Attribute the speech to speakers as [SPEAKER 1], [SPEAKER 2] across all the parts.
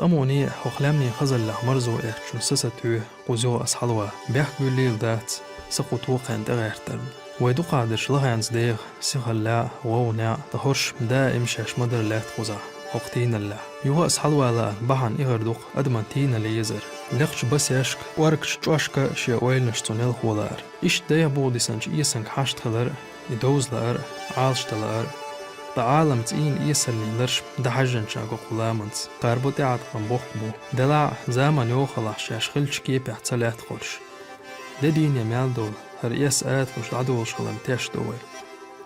[SPEAKER 1] تأموني حخلامني خزل لحمرزو إحشون سستو قوزو أصحلوا بيحكو الليل دات سقطو قاند غيرتن ويدو قادش لغيانز ديغ سيخلا وونا تهرش دائم شاش مدر لات قوزا وقتين الله يوها أصحلوا لا بحن إغردوق أدمانتين ليزر لقش بس يشك واركش جواشكا شي ويل نشتونيل خولار إش دايا بودي سنج إيسنج حاشت خلر يدوز لار عالشت لار بعالم تين إيسلين لرش دحجن شاقو قلامنس قاربو تعاد قنبوخبو دلع زامن يوخلح شاش خلش كيب احتلات قرش دين يميال دول هر إيس آت وش العدو شغلم تيش دوي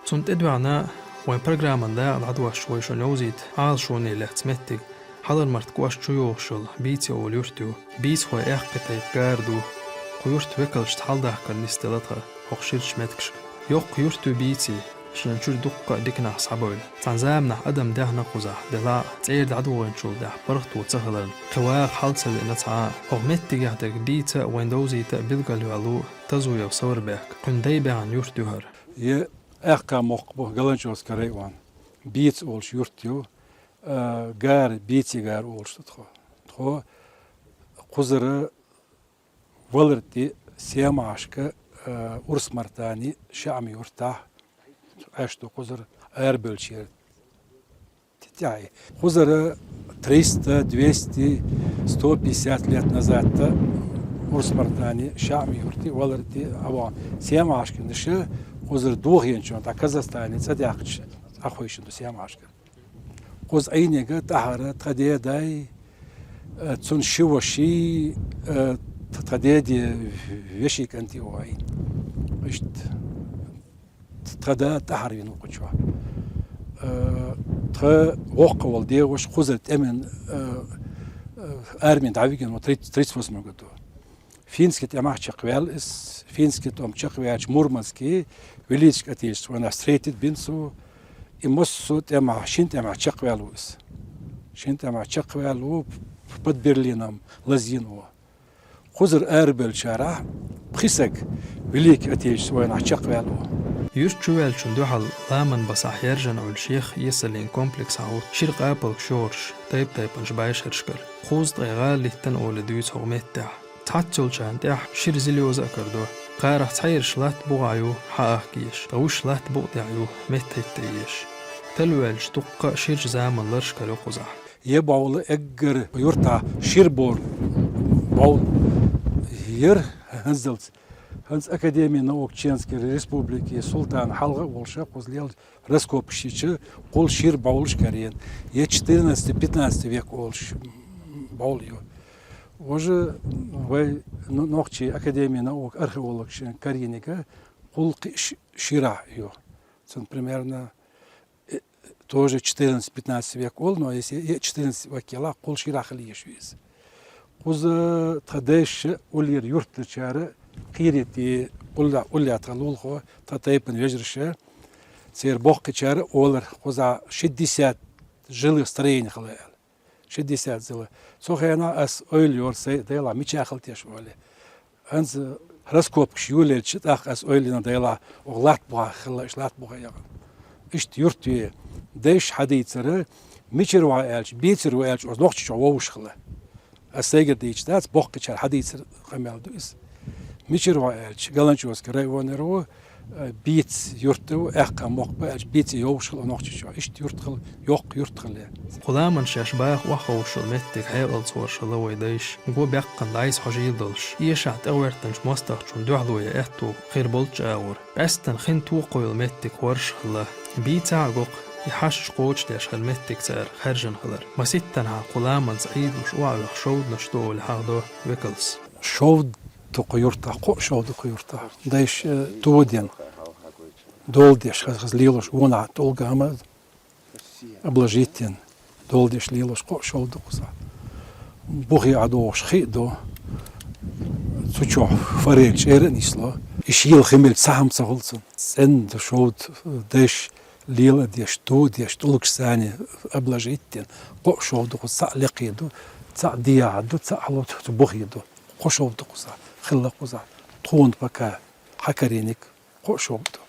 [SPEAKER 1] تنت إدوانا وين برغرامان دا العدو شوي شو نوزيد عال شوني لحتمتك حضر مرتكواش شو شل بيتي أول يورتو بيت خوي إحقتي بقاردو قيورت وكلش تحالدها كالنستلتها وخشيرش متكش يوق يورتو بيتي شن شو دقة ديكنا صعبول تنزامنا أدم ده نقوزه دلا تعير عدو نشول ده برخت وتسهلن قواق حالت نتعا أغمت تجاهتك ديتا ويندوزي تقبلقل يعلو تزوي وصور بيك قندي بيعن يورتوهر
[SPEAKER 2] يه أحكا مقبو غلنشوس كريوان بيت أولش يورتيو غار بيتي غار أولش تخو قزر ولرتي سيما عشكا ورس مرتاني شعمي يورتاح أشتو قزر أربلشير تتاعي قزر 300 200 150 лет назад ورس مرتاني شعمي يورتي ولرتي أوان سيما عشكا نشي قزر دوغين شون تا كازاستاني صديقش أخويش دو سيما عشكا قز عينيغا تحرى تقديه داي تون شوشي تقديه دي وشيك أنتي وعين اشت تقدا تحرين وقتشوا تق وق والدي وش خزت أمن أرمين دعويجن وتريت فوس مرقدو فينسكت أماح شقوال إس فينسكت أم شقوال مورمانسكي وليش كتيش وأنا ستريتد بينسو إمسو أماح شنت أماح شقوال وإس شنت أماح شقوال و بد برلينام لزين و خزر أربل شارع بخسك وليك كتيش وأنا شقوال و
[SPEAKER 1] يرتشوال شندوحل لامن بصح يرجن أو الشيخ يسلين كومبلكس عود شرق أبل شورش طيب نشبايش هرشكر خوز طيغال لتن أول دويت هغميت تحتل شان تاح شير زليوز أكردو قارح تحير شلات بوغايو حاق كيش طوش شلات بوغدعيو متهتيش تلوال شتوقع شير زامن لرشكر وقزح
[SPEAKER 2] يبعول أجر يرتع شير بور بعول ير هنزلت هنز أكاديمي نаук Чеченской Республики Султан Халга Волша возле раскопщича кол шир баулш карен. Я 14-15 век олш баул ее. Уже в научи Академии наук археолог Кареника кол шира ее. Это примерно тоже 14-15 век ол, но если 14 векела кол шира халиеш виз. Уз тадеш улир юртлчара قيرتي قلة تغلول خو تطيبن وجرشة سير بوق كشار أولر خوزا شديسات جل سترين خلال شديسات زل سو خينا أس أوليور سي ديلا ميشاخل تيشوالي أنز هرسكوب كشيولي تشت أخ أس أولينا ديلا أغلات بوها خلا إشلات بوها يغن إشت يرتوي ديش حديثر ميشر وعالش بيتر وعالش أزلوخش شووش خلا أسيجر ديش دات بوق كشار حديثر خمال دويس ميشر وعالش غلانشوس كرايوانرو بيت يرتو أحكام مقبل بيت يوشل ونقشوا إشت يرتخل يوق يرتخل
[SPEAKER 1] قلامن شاشباخ وخوش المتك هيقل صور شلوي دايش جو بيقن دايس حجيل دلش يشعت أورتنش مستخشون دوحلوية إحتو خير بولتش أور أستن خين توقو المتك ورش خلا بيتا عقوق يحش قوش داش المتك سار خرجن خلر ما ستنها قلامن سعيد مش وعلى شود نشتو لحاضو ويكلس
[SPEAKER 2] شود تقيرتا قو شود قيرتا دايش تودين دول ديش خز ليلوش ونا دول جامد обложитен дол деш лилош ко шолду куза бухи адош хидо цучо фарелч эрнисло ишил химел сам цахулцун сен шод деш лила деш ту деш тулксани обложитен ко шолду куза ликиду ца диаду ца алот бухиду ко шолду куза خلا قزع طون بكا حكرينك قو شوبتو